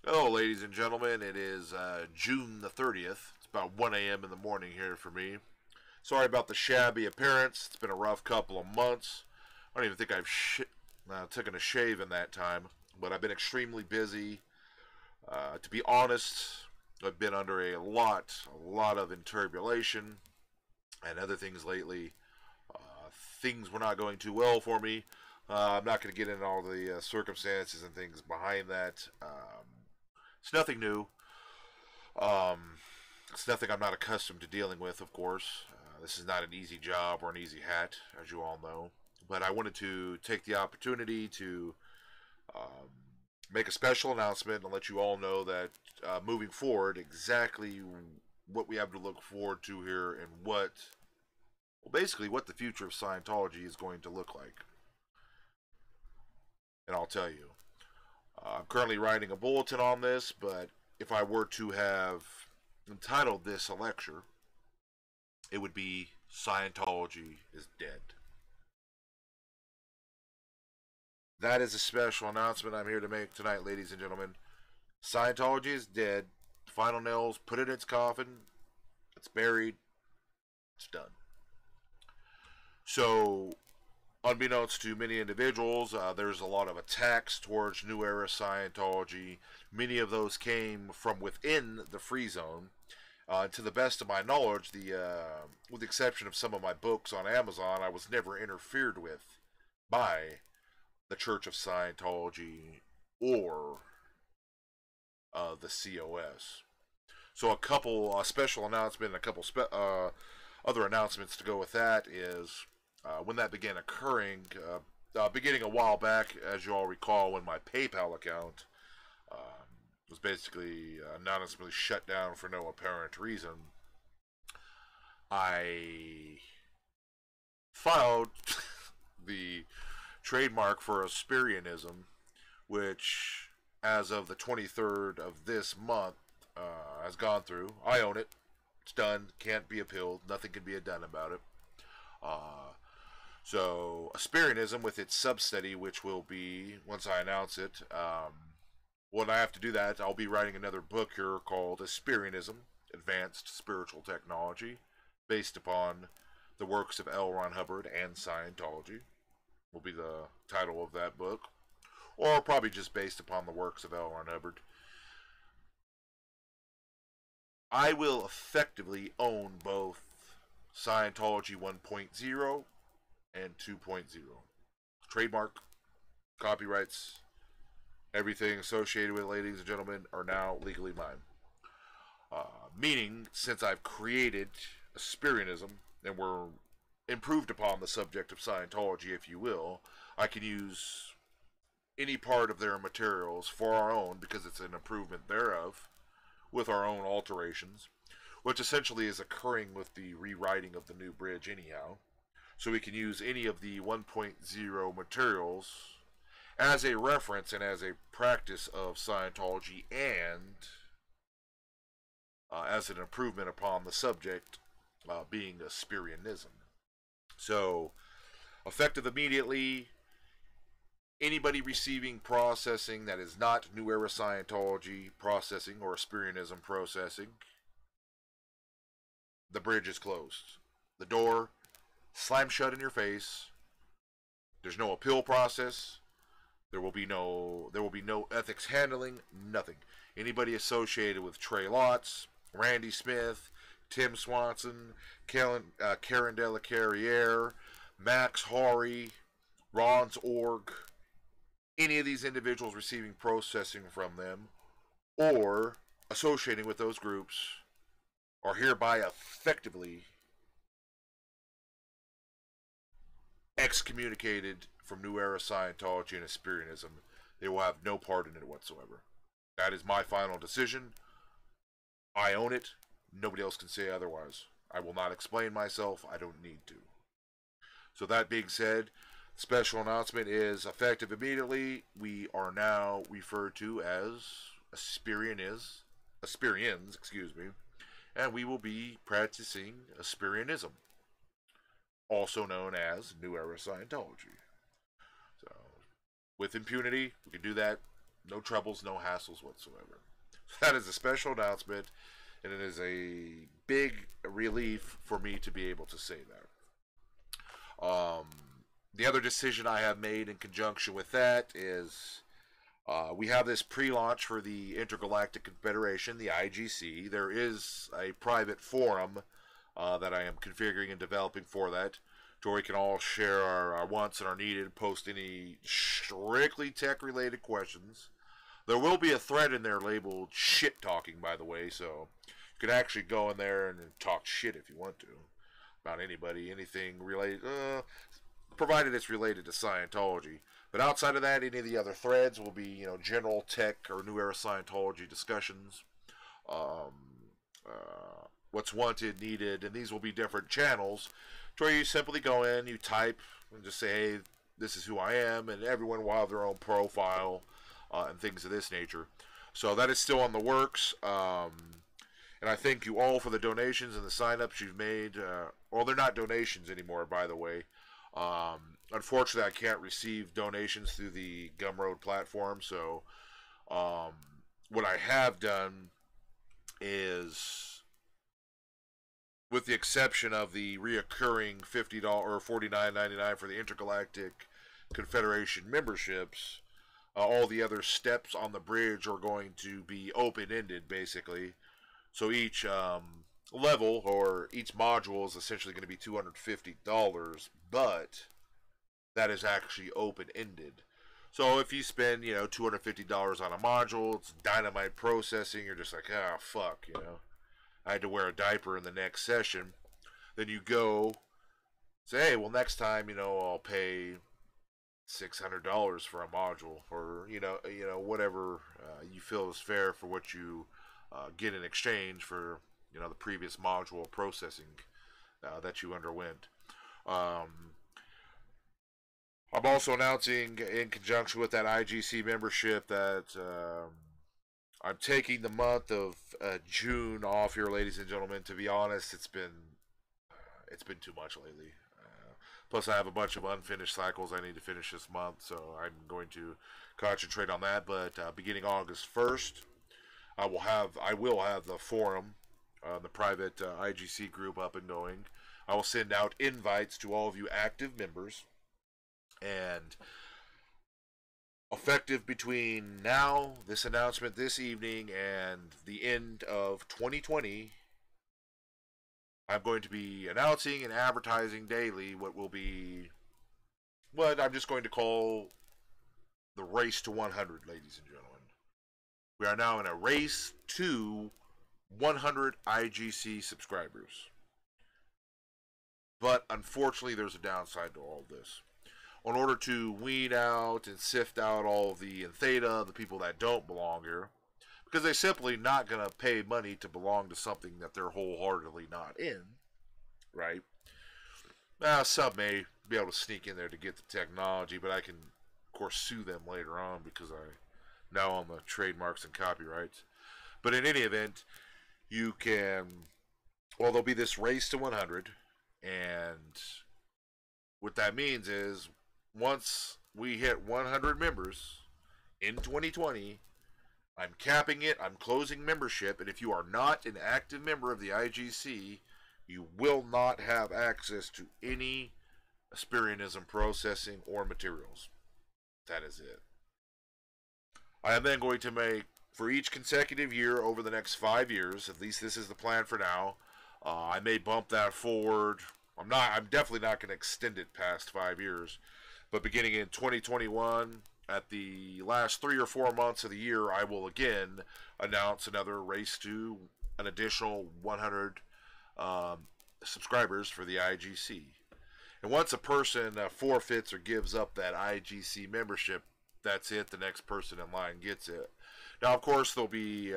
Hello, ladies and gentlemen. It is June the 30th. It's about 1 a.m. in the morning here for me. Sorry about the shabby appearance. It's been a rough couple of months. I don't even think I've taken a shave in that time, but I've been extremely busy. To be honest, I've been under a lot of interbulation and other things lately. Things were not going too well for me. I'm not going to get into all the circumstances and things behind that. It's nothing new. Um, it's nothing I'm not accustomed to dealing with, of course. This is not an easy job or an easy hat, as you all know. But I wanted to take the opportunity to um, make a special announcement and let you all know that moving forward, exactly what we have to look forward to here and basically what the future of Scientology is going to look like. And I'll tell you. I'm currently writing a bulletin on this, but if I were to have entitled this a lecture, it would be Scientology is Dead. That is a special announcement I'm here to make tonight, ladies and gentlemen. Scientology is dead. Final nails put in its coffin. It's buried. It's done. So, unbeknownst to many individuals, there's a lot of attacks towards New Era Scientology. Many of those came from within the Free Zone. To the best of my knowledge, with the exception of some of my books on Amazon, I was never interfered with by the Church of Scientology or the COS. So a couple special announcement and a couple other announcements to go with that is when that began occurring, beginning a while back, as you all recall, when my PayPal account was basically anonymously shut down for no apparent reason, I filed the trademark for Asperianism, which, as of the 23rd of this month, has gone through. I own it. It's done. Can't be appealed. Nothing can be done about it. So, Asperianism with its substudy, which will be, once I announce it, when I have to do that, I'll be writing another book here called Asperianism, Advanced Spiritual Technology, based upon the works of L. Ron Hubbard and Scientology, will be the title of that book. Or probably just based upon the works of L. Ron Hubbard. I will effectively own both Scientology 1.0 and 2.0. Trademark, copyrights, everything associated with it, ladies and gentlemen, are now legally mine. Meaning, since I've created Asperianism, and we're improved upon the subject of Scientology, if you will, I can use any part of their materials for our own, because it's an improvement thereof, with our own alterations, which essentially is occurring with the rewriting of the new bridge anyhow. So we can use any of the 1.0 materials as a reference and as a practice of Scientology, and as an improvement upon the subject being Asperianism. So, effective immediately, anybody receiving processing that is not New Era Scientology processing or Asperianism processing, the bridge is closed. The door slammed shut in your face. There's no appeal process. There will be no ethics handling, nothing. Anybody associated with Trey Lotz, Randy Smith, Tim Swanson, Karen De La Carriere, Max Horry, Ron's Org, any of these individuals receiving processing from them or associating with those groups are hereby effectively excommunicated from New Era Scientology and Asperianism. They will have no part in it whatsoever. That is my final decision. I own it. Nobody else can say otherwise. I will not explain myself. I don't need to. So that being said, special announcement is effective immediately. We are now referred to as Asperians, and we will be practicing Asperianism, also known as New Era Scientology. So, with impunity, we can do that No troubles, no hassles whatsoever. That is a special announcement, and it is a big relief for me to be able to say that. The other decision I have made in conjunction with that is we have this pre-launch for the Intergalactic Confederation, the IGC. There is a private forum that I am configuring and developing for that, to where we can all share our wants and our needed, post any strictly tech-related questions. There will be a thread in there labeled shit talking, by the way, so you could actually go in there and talk shit if you want to about anybody, anything related, provided it's related to Scientology. But outside of that, any of the other threads will be, general tech or New Era Scientology discussions, um, what's wanted, needed, and these will be different channels to where you simply go in, you type, and just say, hey, this is who I am, and everyone will have their own profile and things of this nature. So that is still on the works, and I thank you all for the donations and the sign-ups you've made. Well, they're not donations anymore, by the way. Unfortunately, I can't receive donations through the Gumroad platform, so what I have done is, with the exception of the reoccurring $50 or $49.99 for the Intergalactic Confederation memberships, all the other steps on the bridge are going to be open-ended, basically. So each level or each module is essentially going to be $250, but that is actually open-ended. So if you spend, $250 on a module, it's dynamite processing, you're just like, ah, fuck, I had to wear a diaper in the next session. Then you go, say, hey, well, next time, I'll pay $600 for a module, or whatever you feel is fair for what you get in exchange for the previous module processing that you underwent. I'm also announcing, in conjunction with that IGC membership, that I'm taking the month of June off here, ladies and gentlemen. To be honest, it's been too much lately. Plus, I have a bunch of unfinished cycles I need to finish this month, so I'm going to concentrate on that. But beginning August 1st, I will have the forum, the private IGC group up and going. I will send out invites to all of you active members, and effective between now, this announcement this evening, and the end of 2020, I'm going to be announcing and advertising daily what I'm just going to call the race to 100, ladies and gentlemen. We are now in a race to 100 IGC subscribers. But unfortunately, there's a downside to all this. In order to weed out and sift out all the theta, the people that don't belong here, because they're simply not going to pay money to belong to something that they're wholeheartedly not in, right? Now, some may be able to sneak in there to get the technology, but I can, of course, sue them later on because I now own the trademarks and copyrights. But in any event, there'll be this race to 100, and what that means is, once we hit 100 members in 2020, I'm capping it, I'm closing membership, and if you are not an active member of the IGC, you will not have access to any Aspirianism processing or materials. That is it. I am then going to make, for each consecutive year over the next 5 years, at least this is the plan for now, I may bump that forward. I'm definitely not going to extend it past 5 years. But beginning in 2021, at the last 3 or 4 months of the year, I will again announce another race to an additional 100 subscribers for the IGC. And once a person forfeits or gives up that IGC membership, that's it. The next person in line gets it. Now, of course, there'll be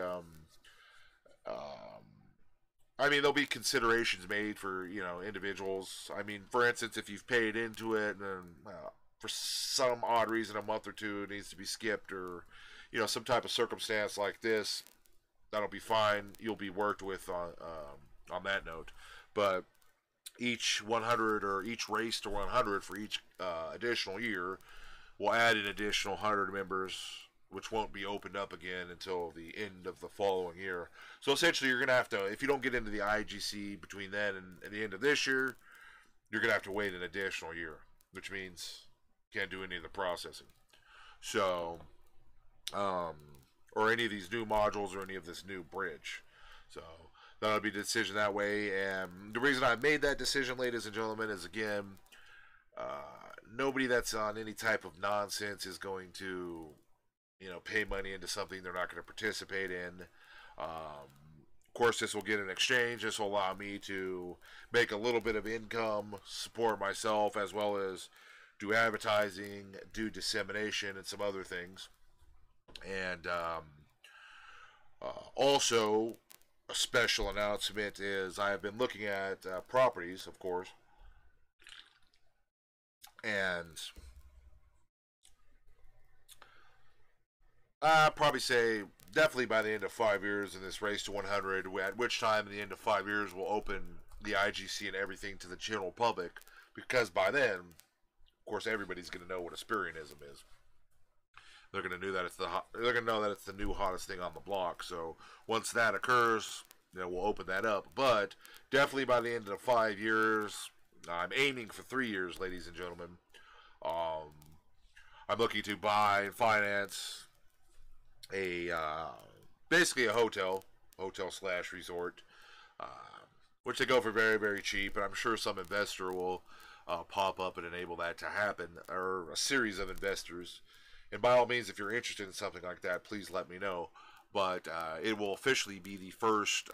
there'll be considerations made for, individuals. I mean, for instance, if you've paid into it and for some odd reason a month or two it needs to be skipped, or, some type of circumstance like this, that'll be fine. You'll be worked with on that note. But each 100 or each race to 100 for each additional year will add an additional 100 members which won't be opened up again until the end of the following year. So essentially, you're going to have to, if you don't get into the IGC between then and the end of this year, you're going to have to wait an additional year, which means you can't do any of the processing. So, or any of these new modules or any of this new bridge. So that'll be the decision that way. And the reason I made that decision, ladies and gentlemen, is again, nobody that's on any type of nonsense is going to, pay money into something they're not going to participate in. Of course, this will get an exchange. This will allow me to make a little bit of income, support myself, as well as do advertising, do dissemination, and some other things. And also, a special announcement is I have been looking at properties, of course, and I'd probably say definitely by the end of 5 years in this race to 100, at which time in the end of 5 years we'll open the IGC and everything to the general public, because by then, of course, everybody's going to know what Asperianism is. They're going to know that it's the new hottest thing on the block. So once that occurs, we'll open that up. But definitely by the end of the 5 years, I'm aiming for 3 years, ladies and gentlemen. I'm looking to buy and finance basically a hotel slash resort, which they go for very, very cheap, and I'm sure some investor will pop up and enable that to happen, or a series of investors. And by all means, if you're interested in something like that, please let me know. But it will officially be the first,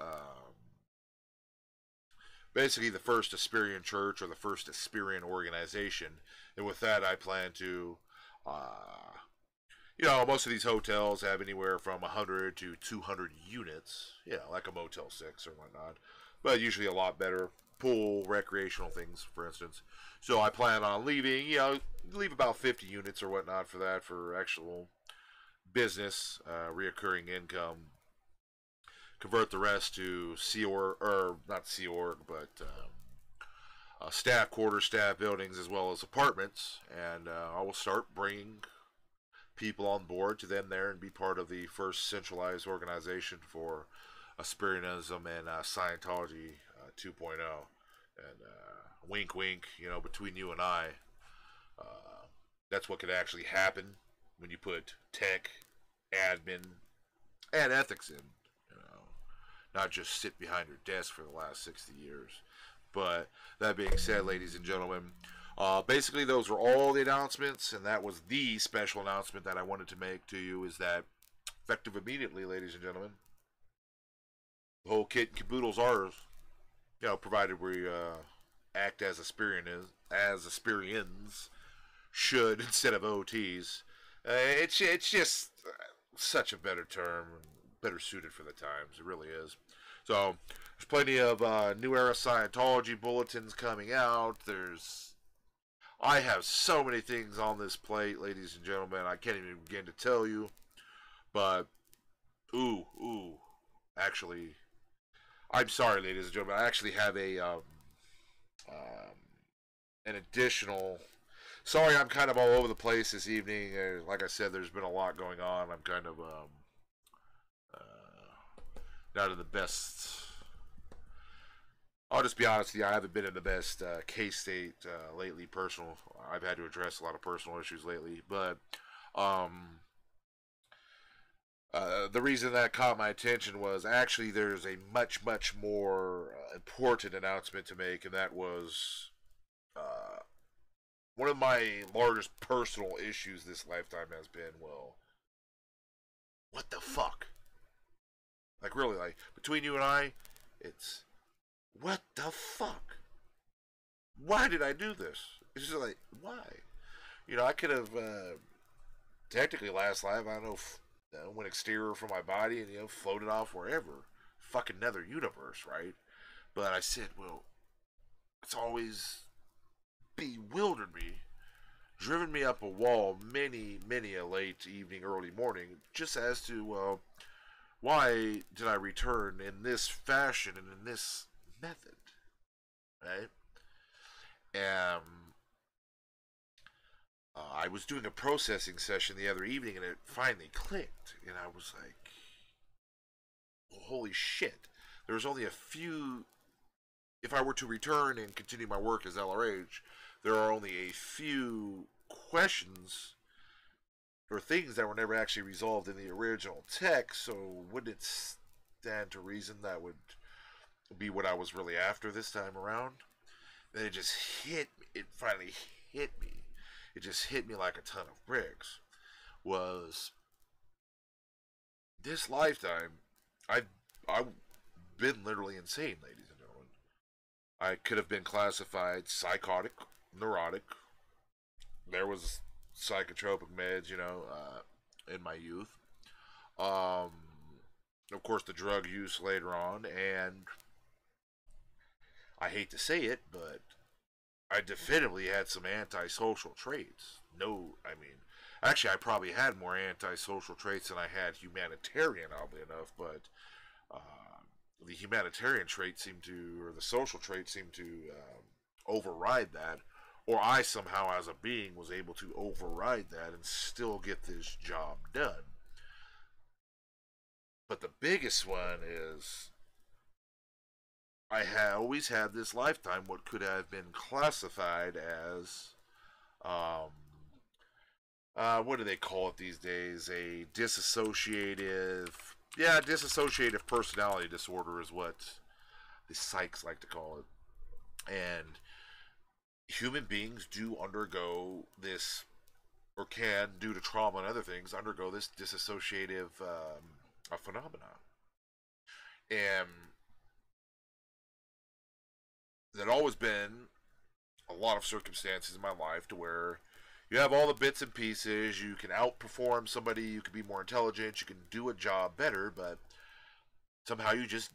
basically the first Asperian church or the first Asperian organization. And with that, I plan to, most of these hotels have anywhere from 100 to 200 units, like a Motel 6 or whatnot, but usually a lot better. Pool, recreational things, for instance. So I plan on leaving, leave about 50 units or whatnot for that, for actual business, reoccurring income. Convert the rest to Sea Org, or not Sea Org, but staff quarters, staff buildings, as well as apartments. And I will start bringing people on board to them there and be part of the first centralized organization for Asperianism and Scientology 2.0. And wink, wink, between you and I, that's what could actually happen when you put tech, admin, and ethics in. Not just sit behind your desk for the last 60 years. But that being said, ladies and gentlemen, basically those were all the announcements, and that was the special announcement that I wanted to make to you, is that effective immediately, ladies and gentlemen, the whole kit and caboodle's ours, provided we act as Asperians should instead of OTs. It's just such a better term, better suited for the times. It really is. So there's plenty of New Era Scientology bulletins coming out. I have so many things on this plate, ladies and gentlemen, I can't even begin to tell you. But actually, I'm sorry, ladies and gentlemen, I actually have an additional. Sorry, I'm kind of all over the place this evening. Like I said, there's been a lot going on. I'm kind of not in the best. I'll just be honest with you. I haven't been in the best case state lately. Personal. I've had to address a lot of personal issues lately, but the reason that caught my attention was actually there's a much, much more important announcement to make, and that was one of my largest personal issues this lifetime has been, well, what the fuck? Like, really, like, between you and I, it's, what the fuck? Why did I do this? It's just like, why? I could have, technically last life, I don't know, went exterior from my body and, floated off wherever. Fucking nether universe, right? But I said, well, it's always bewildered me, driven me up a wall many, many a late evening, early morning, just as to, why did I return in this fashion and in this method, right? I was doing a processing session the other evening, and it finally clicked, and I was like, well, holy shit. There was only a few. If I were to return and continue my work as LRH, there are only a few questions or things that were never actually resolved in the original text, so wouldn't it stand to reason that would be what I was really after this time around? And it just hit me. It finally hit me. It just hit me like a ton of bricks. Was this lifetime, I've been literally insane, ladies and gentlemen. I could have been classified psychotic, neurotic. There was psychotropic meds, in my youth. Um, of course, the drug use later on, and I hate to say it, but I definitively had some antisocial traits. No, I mean, actually, I probably had more antisocial traits than I had humanitarian, oddly enough, but the humanitarian traits seem to, or the social traits seem to override that, or I somehow, as a being, was able to override that and still get this job done. But the biggest one is always had this lifetime what could have been classified as, um, what do they call it these days? A dissociative personality disorder is what the psychs like to call it. And human beings do undergo this, or can, due to trauma and other things, undergo this dissociative phenomena. And there'd always been a lot of circumstances in my life to where you have all the bits and pieces, you can outperform somebody, you can be more intelligent, you can do a job better, but somehow you just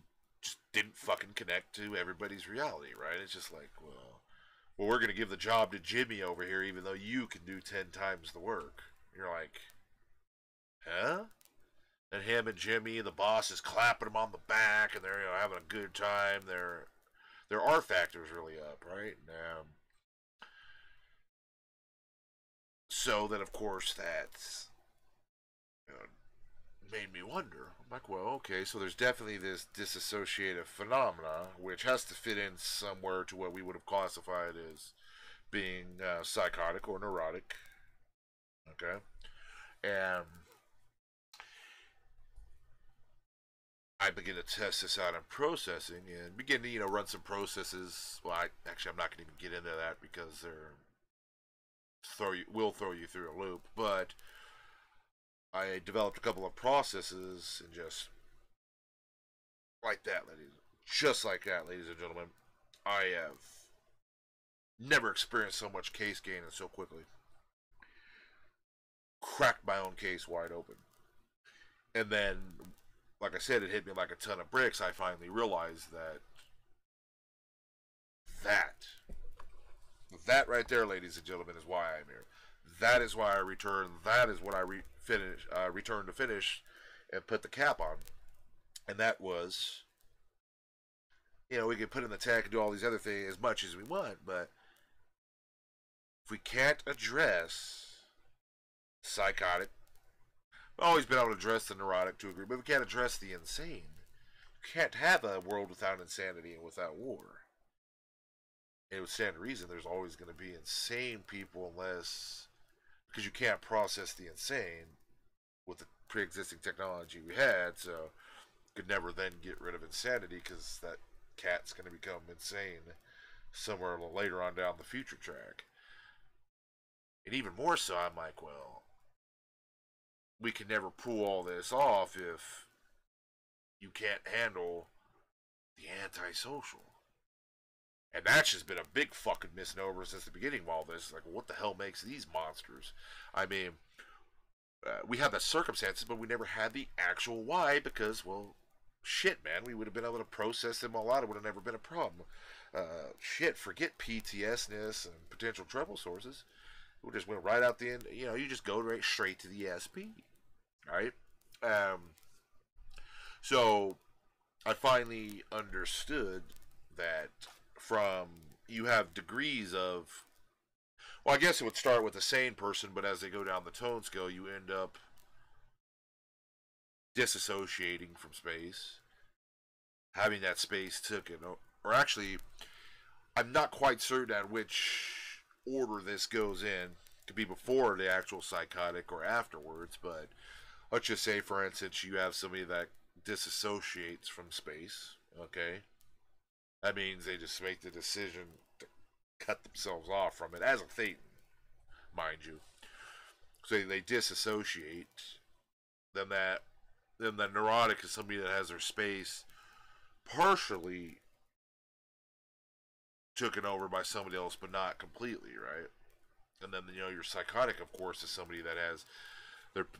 didn't fucking connect to everybody's reality, right? It's just like, well, we're going to give the job to Jimmy over here even though you can do 10 times the work. You're like, huh? And him and Jimmy, the boss, is clapping him on the back, and they're having a good time. Their R factor's really up, right? So then, of course, that made me wonder. I'm like, well, okay, so there's definitely this dissociative phenomena, which has to fit in somewhere to what we would have classified as being psychotic or neurotic. Okay, and I begin to test this out in processing and begin to run some processes. Well, I'm not going to even get into that because they're will throw you through a loop. But I developed a couple of processes, and just like that, ladies and gentlemen, I have never experienced so much case gain and so quickly. Cracked my own case wide open. And then, like I said, it hit me like a ton of bricks. I finally realized that that right there, ladies and gentlemen, is why I'm here. That is why I returned. That is what I returned to finish and put the cap on. And that was, we can put in the tech and do all these other things as much as we want, but if we can't address psychotic, we've always been able to address the neurotic to a degree, but we can't address the insane. You can't have a world without insanity and without war. It would stand to reason there's always going to be insane people because you can't process the insane with the pre-existing technology we had, so could never then get rid of insanity because that cat's going to become insane somewhere later on down the future track. And even more so, I'm like, well, we can never pull all this off if you can't handle the antisocial. And that's just been a big fucking misnomer since the beginning of all this. Like, what the hell makes these monsters? I mean, we have the circumstances, but we never had the actual why because, well, shit, man, we would have been able to process them all out. It would have never been a problem. Forget PTSness and potential trouble sources. We just went right out the end. You just go right straight to the SP, right? So I finally understood that you have degrees of Well, I guess it would start with a sane person, but as they go down the tone scale, you end up disassociating from space, having that space taken, or actually, I'm not quite certain at which order this goes in. It could be before the actual psychotic or afterwards, but let's just say, for instance, you have somebody that disassociates from space, okay? That means they just make the decision to cut themselves off from it, as a Thetan, mind you. So they disassociate. Then the neurotic is somebody that has their space partially taken over by somebody else, but not completely, right? And then your psychotic, of course, is somebody that has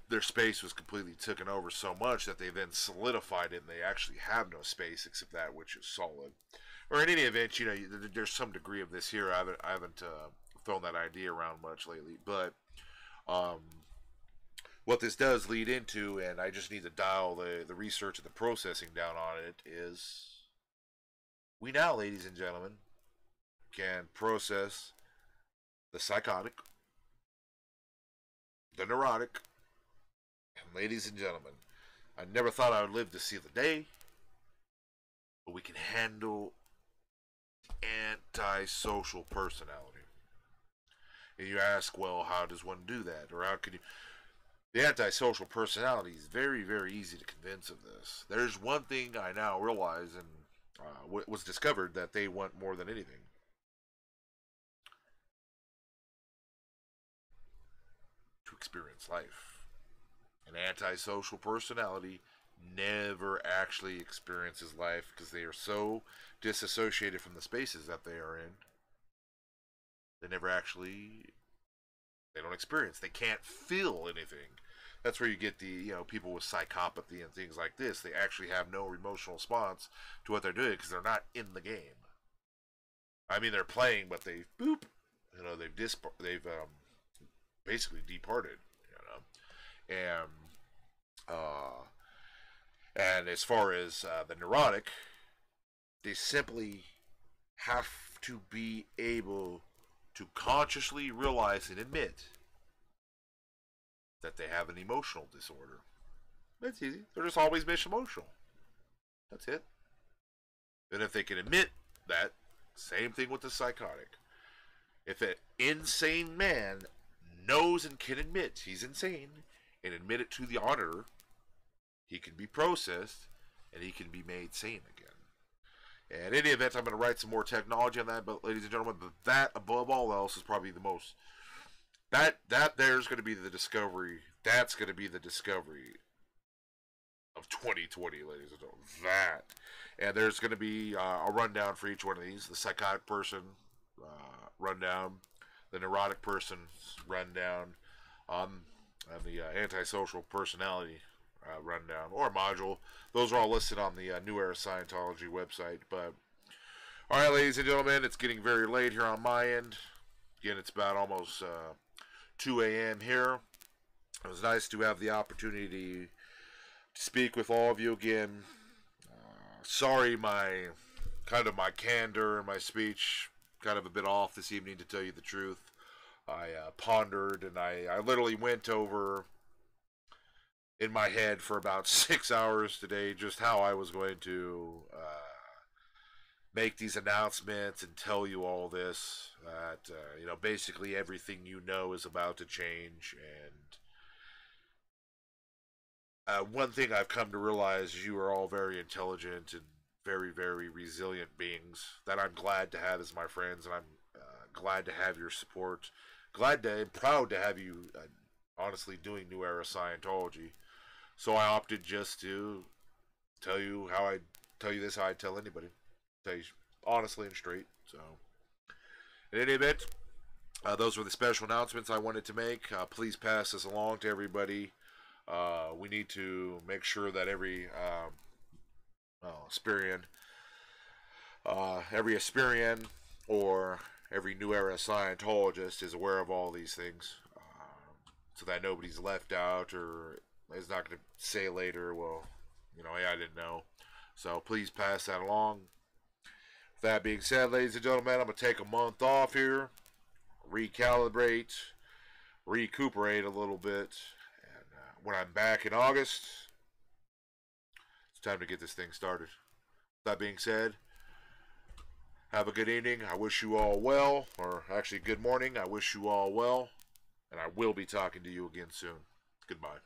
their space was completely taken over so much that they then solidified it, and they actually have no space except that which is solid. Or in any event, there's some degree of this here. I haven't thrown that idea around much lately, but um, what this does lead into, and I just need to dial the research and the processing down on it, is we now, ladies and gentlemen, can process the psychotic, the neurotic, and ladies and gentlemen, I never thought I would live to see the day, but we can handle antisocial personality. And you ask, well, how does one do that? Or how can you... The antisocial personality is very, very easy to convince of this. There's one thing I now realize, and was discovered, that they want more than anything. To experience life. An antisocial personality never actually experiences life because they are so disassociated from the spaces that they are in. They never actually, they don't experience. They can't feel anything. That's where you get the people with psychopathy and things like this. They actually have no emotional response to what they're doing because they're not in the game. I mean, they're playing, but they boop. They've basically departed. And as far as the neurotic, they simply have to be able to consciously realize and admit that they have an emotional disorder. That's easy. They're just always emotional. That's it. And if they can admit that, same thing with the psychotic. If an insane man knows and can admit he's insane and admit it to the auditor, he can be processed and he can be made sane again. And in any event, I'm going to write some more technology on that, but ladies and gentlemen, that above all else is probably the most... That there's going to be the discovery. That's going to be the discovery of 2020, ladies and gentlemen. That. And there's going to be a rundown for each one of these. The psychotic person rundown, the neurotic person's rundown, and the antisocial personality rundown or module. Those are all listed on the New Era Scientology website. But all right, ladies and gentlemen, it's getting very late here on my end. Again, it's about almost 2 a.m. here. It was nice to have the opportunity to speak with all of you again. Sorry, my candor and my speech kind of a bit off this evening, to tell you the truth. I pondered and I literally went over in my head for about 6 hours today just how I was going to make these announcements and tell you all this. That basically everything is about to change. And one thing I've come to realize is you are all very intelligent and very, very resilient beings that I'm glad to have as my friends, and I'm glad to have your support. Glad to and proud to have you honestly doing New Era Scientology. So I opted just to tell you how I tell you this, how I tell anybody. Tell you honestly and straight. So, in any event, those were the special announcements I wanted to make. Please pass this along to everybody. We need to make sure that every Aspirian or every New Era Scientologist is aware of all these things, so that nobody's left out or is not going to say later, well, hey, I didn't know. So please pass that along. With that being said, ladies and gentlemen, I'm going to take a month off here, recalibrate, recuperate a little bit. And when I'm back in August, it's time to get this thing started. That being said, have a good evening. I wish you all well, or actually good morning. I wish you all well, and I will be talking to you again soon. Goodbye.